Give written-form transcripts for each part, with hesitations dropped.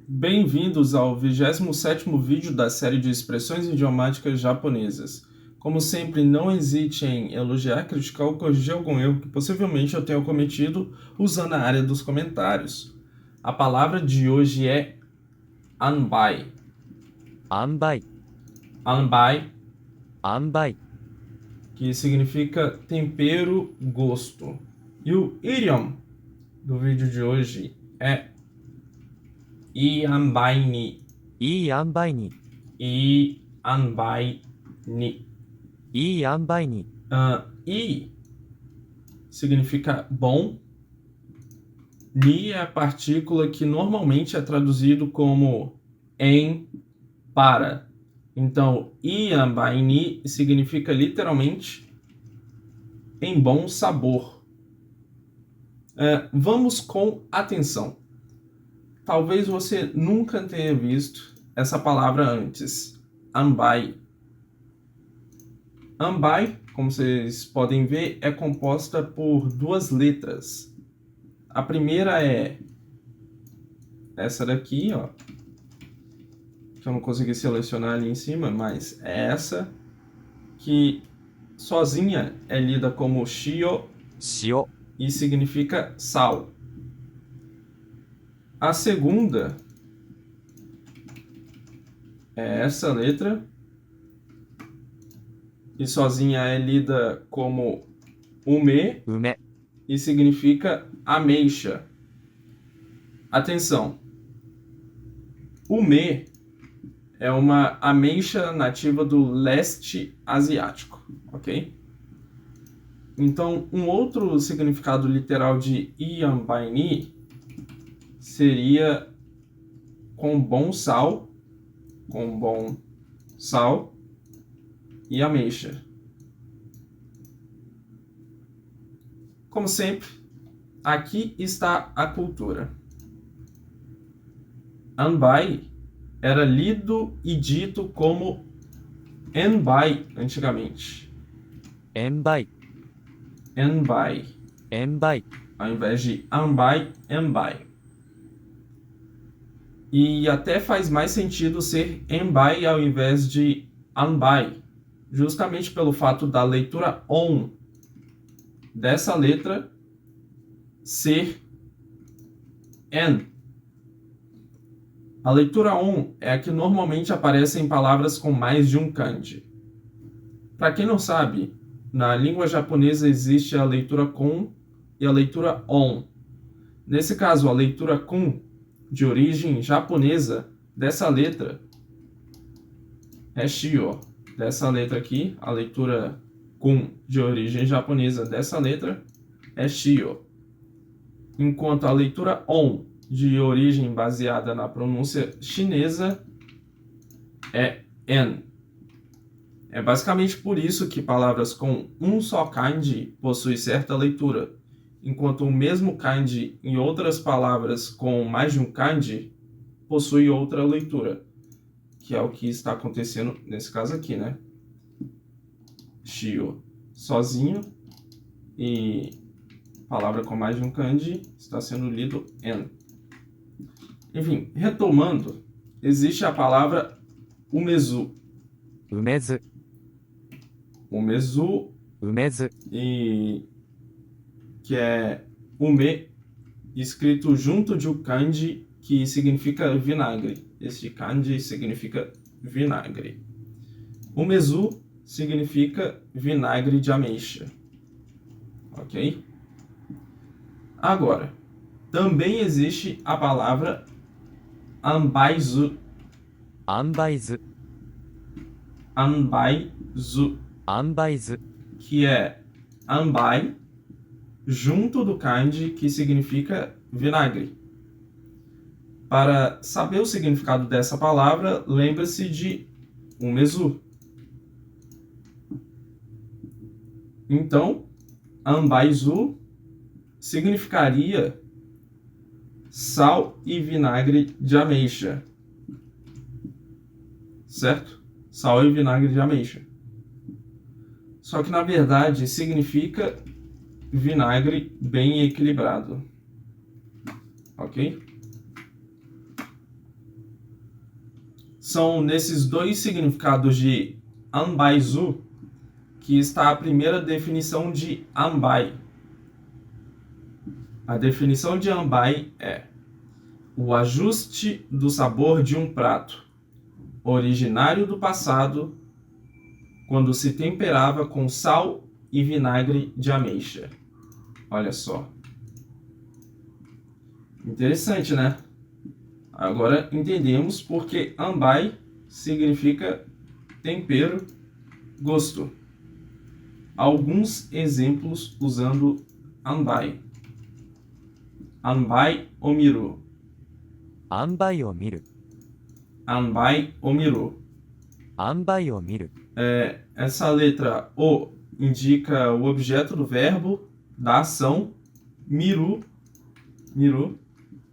Bem-vindos ao 27º vídeo da série de expressões idiomáticas japonesas. Como sempre, não hesite em elogiar, criticar ou corrigir algum erro que possivelmente eu tenha cometido usando a área dos comentários. A palavra de hoje é anbai. 塩梅、 Anbai, 塩梅、 que significa tempero, gosto. E o idiom do vídeo de hoje é ianbai ni. いい塩梅に、 Ianbai ni. いい塩梅に、 I significa bom. Ni é a partícula que normalmente é traduzido como em, para. Então, ianbai ni significa literalmente em bom sabor. Vamos com atenção. Talvez você nunca tenha visto essa palavra antes. Anbai. Anbai, como vocês podem ver, é composta por duas letras. A primeira é essa daqui, ó, que eu não consegui selecionar ali em cima, mas é essa, que sozinha é lida como shio 塩、 e significa sal. A segunda é essa letra, e sozinha é lida como ume 梅、 e significa ameixa. Atenção! Ume é uma ameixa nativa do leste asiático, ok? Então, um outro significado literal de ianbai ni seria com bom sal e ameixa. Como sempre, aqui está a cultura. Anbai era lido e dito como enbai antigamente. 塩梅、 Enbai, 塩梅、 ao invés de anbai, enbai. E até faz mais sentido ser enbai ao invés de anbai, justamente pelo fato da leitura on dessa letra ser en. A leitura on é a que normalmente aparece em palavras com mais de um kanji. Para quem não sabe, na língua japonesa existe a leitura kun e a leitura on. Nesse caso, a leitura kun, de origem japonesa, dessa letra é shio. Dessa letra aqui, a leitura kun, de origem japonesa, dessa letra é shio. Enquanto a leitura on, de origem baseada na pronúncia chinesa, é en. É basicamente por isso que palavras com um só kanji possuem certa leitura, enquanto o mesmo kanji em outras palavras com mais de um kanji possui outra leitura, que é o que está acontecendo nesse caso aqui, né? Shio sozinho e palavra com mais de um kanji está sendo lido en. Enfim, retomando, existe a palavra umezu. 梅酢、 Umezu, 梅酢、 e que é ume escrito junto de um kanji que significa vinagre. Esse kanji significa vinagre. Umezu significa vinagre de ameixa. Ok? Agora, também existe a palavra anbaizu. 塩梅酢、 Anbaizu, 塩梅酢、 que é anbai junto do kanji que significa vinagre. Para saber o significado dessa palavra, lembre-se de umezu. Então, anbaizu significaria sal e vinagre de ameixa. Certo? Sal e vinagre de ameixa. Só que, na verdade, significa vinagre bem equilibrado. Ok? são nesses dois significados de anbaizu que está a primeira definição de anbai. A definição de anbai é o ajuste do sabor de um prato, originário do passado, quando se temperava com sal e vinagre de ameixa. Olha só. Interessante, né? Agora entendemos porque anbai significa tempero, gosto. Alguns exemplos usando anbai. Anbai o miru. 塩梅を見る。 Anbai o miru. 塩梅を見る。 Essa letra O indica o objeto do verbo, da ação, miru,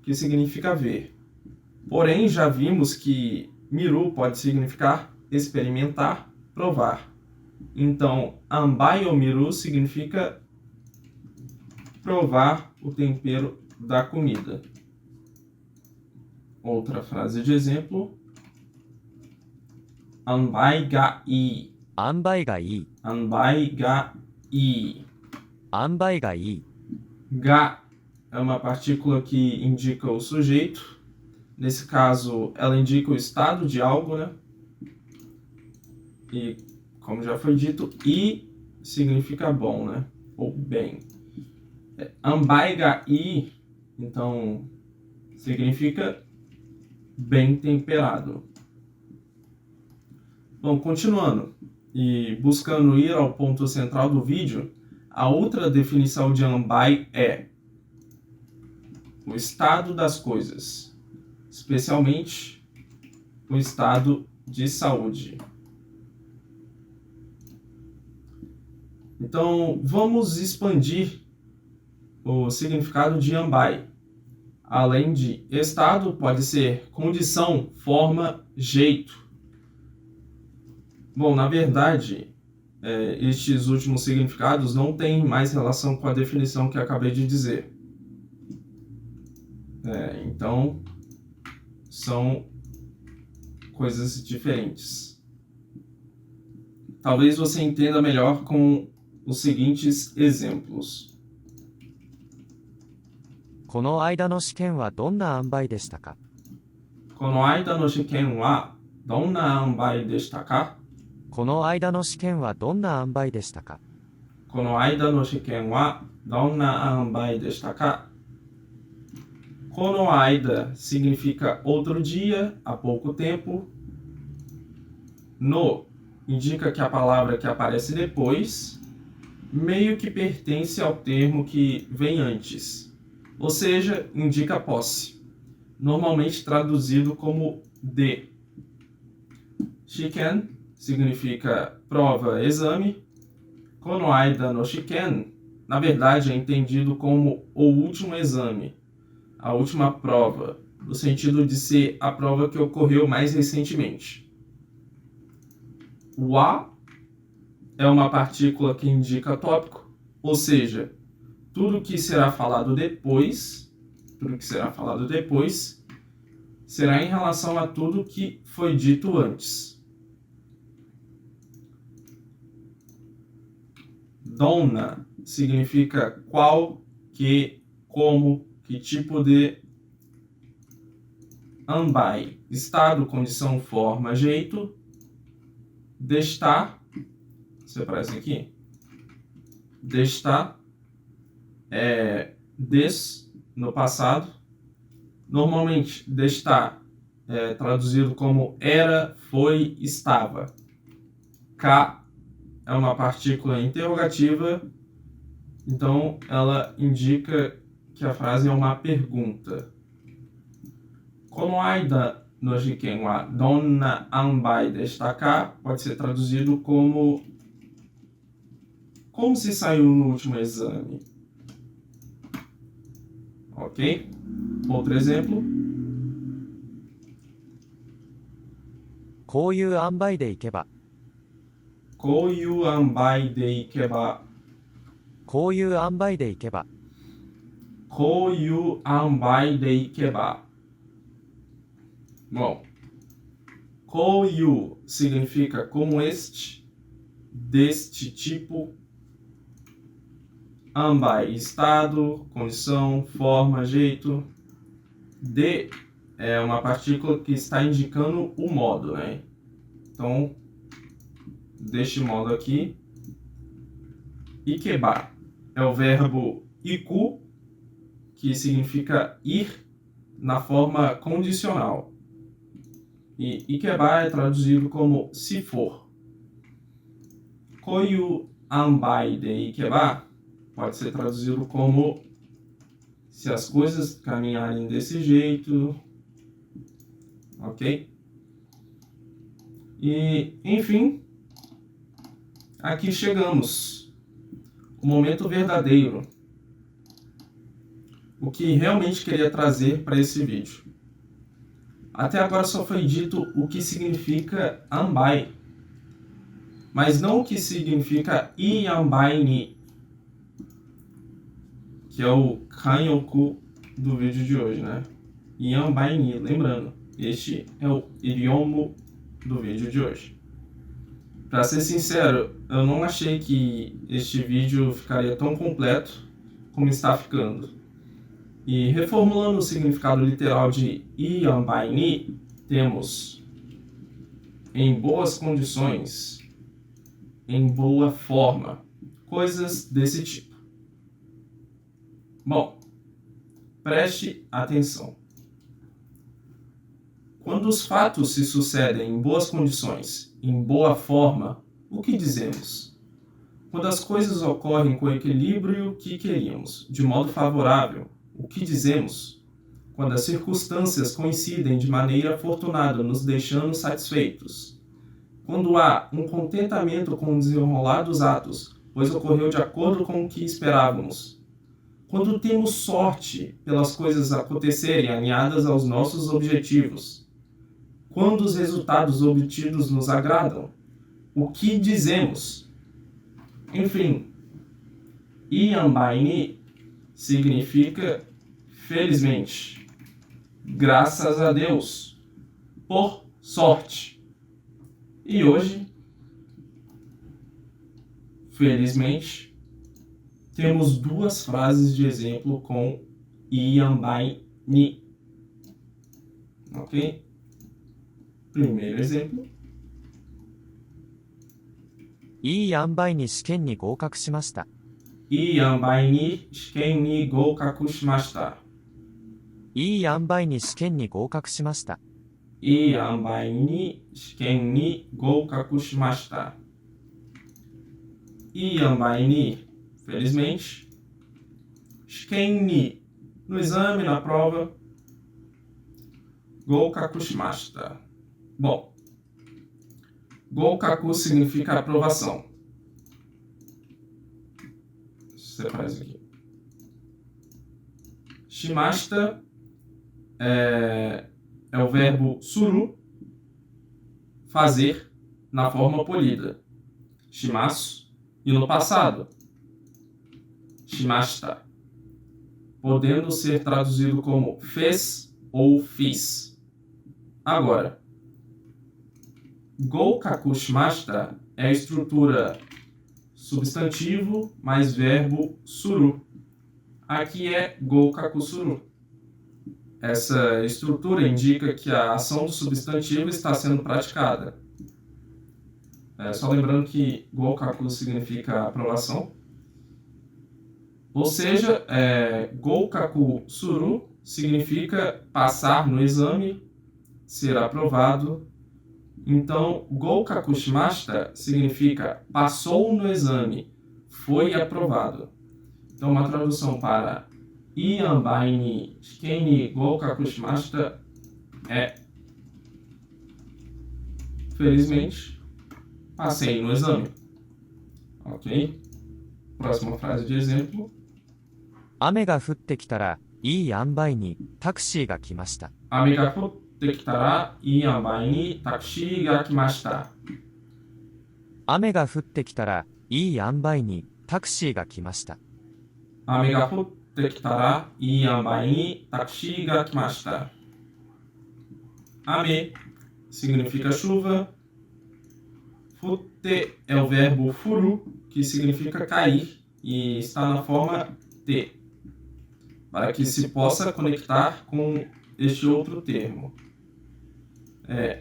que significa ver. Porém, já vimos que miru pode significar experimentar, provar. Então, anbai o miru significa provar o tempero da comida. Outra frase de exemplo. Anbai ga ii. 塩梅がいい。 Anbai ga ii. 塩梅がいい。 Ga é uma partícula que indica o sujeito. Nesse caso, ela indica o estado de algo, né? E, como já foi dito, i significa bom, né? Ou bem. Anbai ga ii, então, significa bem temperado. Bom, continuando e buscando ir ao ponto central do vídeo, a outra definição de anbai é o estado das coisas, especialmente o estado de saúde. Então, vamos expandir o significado de anbai. Além de estado, pode ser condição, forma, jeito. Bom, na verdade, estes últimos significados não têm mais relação com a definição que acabei de dizer. Então, são coisas diferentes. Talvez você entenda melhor com os seguintes exemplos. この間の試験はどんな塩梅でしたか。 この間の試験はどんな塩梅でしたか? この間の試験はどんな塩梅でしたか。 この間の試験はどんな塩梅でしたか? Kono aida significa outro dia, há pouco tempo. No indica que a palavra que aparece depois meio que pertence ao termo que vem antes. Ou seja, indica posse, normalmente traduzido como de. Shiken significa prova, exame. Kono aida no shiken, na verdade, é entendido como o último exame, a última prova, no sentido de ser a prova que ocorreu mais recentemente. Wa é uma partícula que indica tópico, ou seja, tudo que será falado depois será em relação a tudo que foi dito antes. Donna significa qual, que, como, que tipo de. Anbai, estado, condição, forma, jeito. Destar, separa isso aqui. Destar é des no passado. Normalmente, destar é traduzido como era, foi, estava. Ka é uma partícula interrogativa, então ela indica que a frase é uma pergunta. Kono aida no shiken wa donna anbai deshita ka pode ser traduzido como se saiu no último exame. Ok? Outro exemplo. こういう塩梅でいけば。 こういう塩梅でいけば。 こういう塩梅でいけば。 こういう塩梅でいけば。Bom, Koyu significa como este, deste tipo. Ambai, estado, condição, forma, jeito. De é uma partícula que está indicando o modo, né? Então, deste modo aqui. Ikeba é o verbo iku, que significa ir na forma condicional. E ikeba é traduzido como se for. Koyu ambai de ikeba pode ser traduzido como se as coisas caminharem desse jeito, ok? E, enfim, aqui chegamos. O momento verdadeiro. O que realmente queria trazer para esse vídeo. Até agora só foi dito o que significa ambai, mas não o que significa iambai ni, que é o kanyoku do vídeo de hoje, né? Iambai ni, lembrando, este é o idioma do vídeo de hoje. Para ser sincero, eu não achei que este vídeo ficaria tão completo como está ficando. E reformulando o significado literal de iambai ni, temos em boas condições, em boa forma, coisas desse tipo. Bom, preste atenção. Quando os fatos se sucedem em boas condições, em boa forma, o que dizemos? Quando as coisas ocorrem com o equilíbrio que queríamos, de modo favorável, o que dizemos? Quando as circunstâncias coincidem de maneira afortunada, nos deixando satisfeitos. Quando há um contentamento com o desenrolar dos atos, pois ocorreu de acordo com o que esperávamos. Quando temos sorte pelas coisas acontecerem alinhadas aos nossos objetivos. Quando os resultados obtidos nos agradam. O que dizemos? Enfim, iambai ni significa felizmente, graças a Deus, por sorte. E hoje, felizmente, temos duas frases de exemplo com iambai ni. Ok? Primeiro exemplo. いい塩梅に試験に合格しました。いい塩梅に試験に合格しました。いい塩梅に試験に合格しました。いい塩梅に試験に合格しました。いい塩梅に felizmente, shiken ni, no exame, na prova, goukaku shimashita. Bom, goukaku significa aprovação. Você faz aqui. Shimashita é o verbo suru, fazer, na forma polida. Shimasu, e no passado, shimashita, podendo ser traduzido como fez ou fiz. Agora, goukaku shimashita é a estrutura substantivo mais verbo suru. Aqui é goukaku suru. Essa estrutura indica que a ação do substantivo está sendo praticada. Só lembrando que goukaku significa aprovação. Ou seja, goukaku suru significa passar no exame, ser aprovado. Então, goukaku shimashita significa passou no exame, foi aprovado. Então, uma tradução para iambai ni shiken ni goukaku shimashita é felizmente, passei no exame. Ok? Próxima frase de exemplo. 雨が降ってきたらいい塩梅にタクシーが来ました。雨が降ってきたらいい塩梅にタクシーが来ました。雨が降ってきたらいい塩梅にタクシーが来ました。雨が降ってきたらいい塩梅にタクシーが来ました。雨 significa chuva. Fute é o verbo furu, que significa cair, e está na forma te, para que se possa conectar com este outro termo.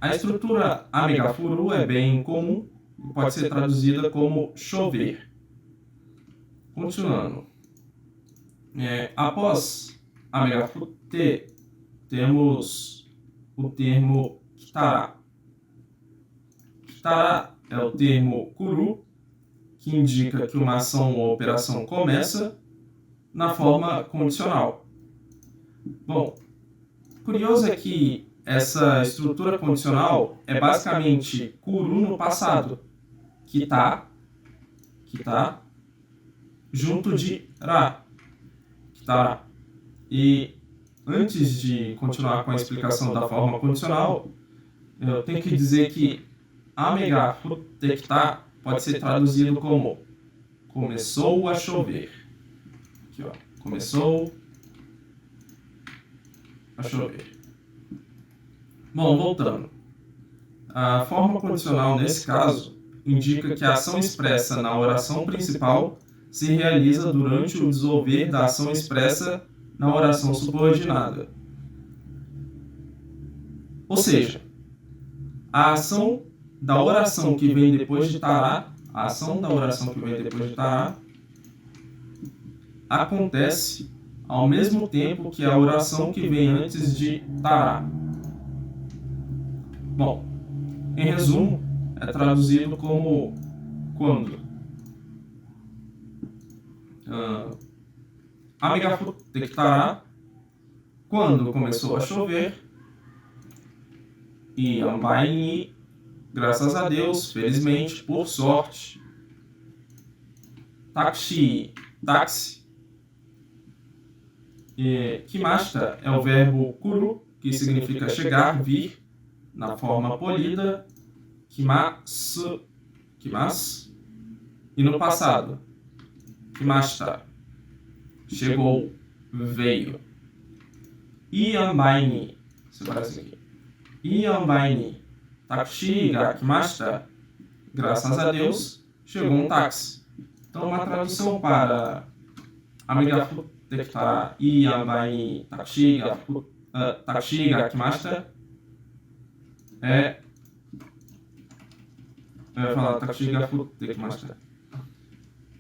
A estrutura amegafuru é bem comum e pode ser traduzida como chover. Continuando. Após amegafute, temos o termo kitara. Kitara é o termo kuru, que indica que uma ação ou operação começa na forma condicional. Bom, curioso é que essa estrutura condicional é basicamente kuru no passado, kita, junto de ra, kitara. E antes de continuar com a explicação da forma condicional, eu tenho que dizer que amegafute kita pode ser traduzido como começou a chover. Aqui, ó, começou a chover. Bom, voltando. A forma condicional, nesse caso, indica que a ação expressa na oração principal se realiza durante o desenvolver da ação expressa na oração subordinada. Ou seja, a ação da oração que vem depois de tará, acontece ao mesmo tempo que a oração que vem antes de tará. Bom, em resumo, é traduzido como quando. Amegafute kita, quando começou a chover. E ambai ni, graças a Deus, felizmente, por sorte. Táxi. Kimashita é o verbo kuru, que significa chegar, vir, na forma polida. Kimasu. E no passado, kimashita, chegou, veio. Iambai ni, separa assim aqui. Iambai ni, taxi ga kimashita, graças a Deus, chegou um táxi. Então, uma tradução para amegafute kita iambai ni taxi ga kimashita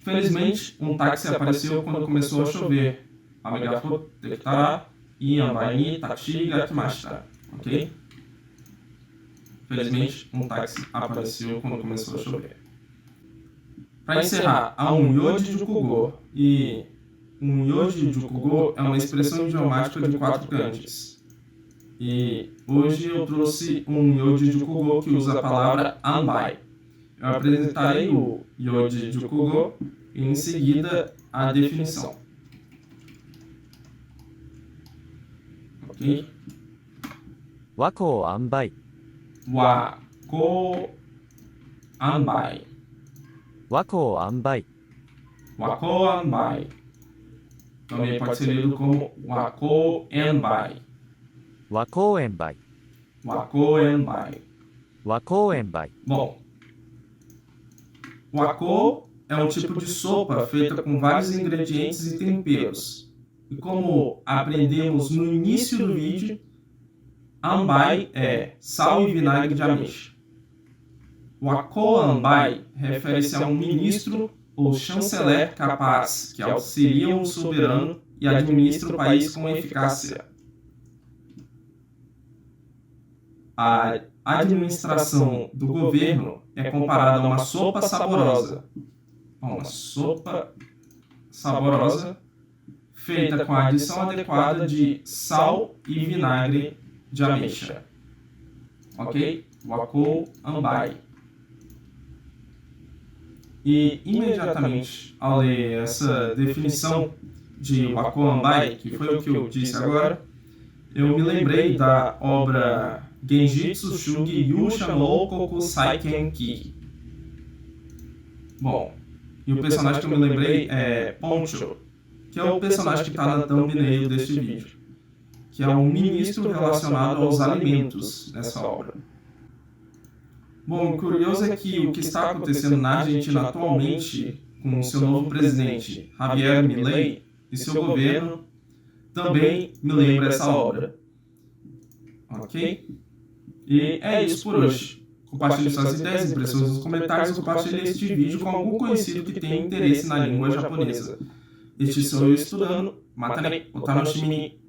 felizmente, um táxi apareceu quando começou a chover. Amegafute kita iambai ni taxi ga kimashita. Ok? Felizmente, um táxi apareceu quando começou a chover. Para encerrar, há um yoji jukugo. E um yoji jukugo é uma expressão idiomática de 4 kanjis. E hoje eu trouxe um yoji jukugo que usa a palavra ambai. Eu apresentarei o yoji jukugo e em seguida a definição. Ok? Wako ambai. Wako ambai. Wako ambai. Wako ambai. Também pode ser lido como wako enbai. Wako enbai. Wako enbai. Wako enbai. Bom, wako é um tipo de sopa feita com vários ingredientes e temperos. E como aprendemos no início do vídeo, ambai é sal e vinagre de ameixa. Wako ambai refere-se a um ministro ou chanceler capaz que auxilia um soberano e administra o país com eficácia. A administração do governo é comparada a uma sopa saborosa. Uma sopa saborosa feita com a adição adequada de sal e vinagre de ameixa. Ok? Wako ambai. E imediatamente ao ler essa definição de wako ambai, que foi o que eu disse agora, eu me lembrei da obra Genjitsu Shugi Yusha no Koku Saiken Ki. Bom, e o personagem que eu me lembrei é Poncho, que é o personagem que está na thumbnail deste vídeo, que é um ministro relacionado aos alimentos nessa obra. Bom, o curioso é que o que está acontecendo na Argentina atualmente, com o seu novo presidente, Javier Milei, e seu governo, também me lembra essa obra. Ok? E é isso por hoje. Compartilhe suas ideias e impressões nos comentários e compartilhe este vídeo com algum conhecido que tenha interesse na língua japonesa. Este sou eu estudando. Mata ne, o tanoshimi ni.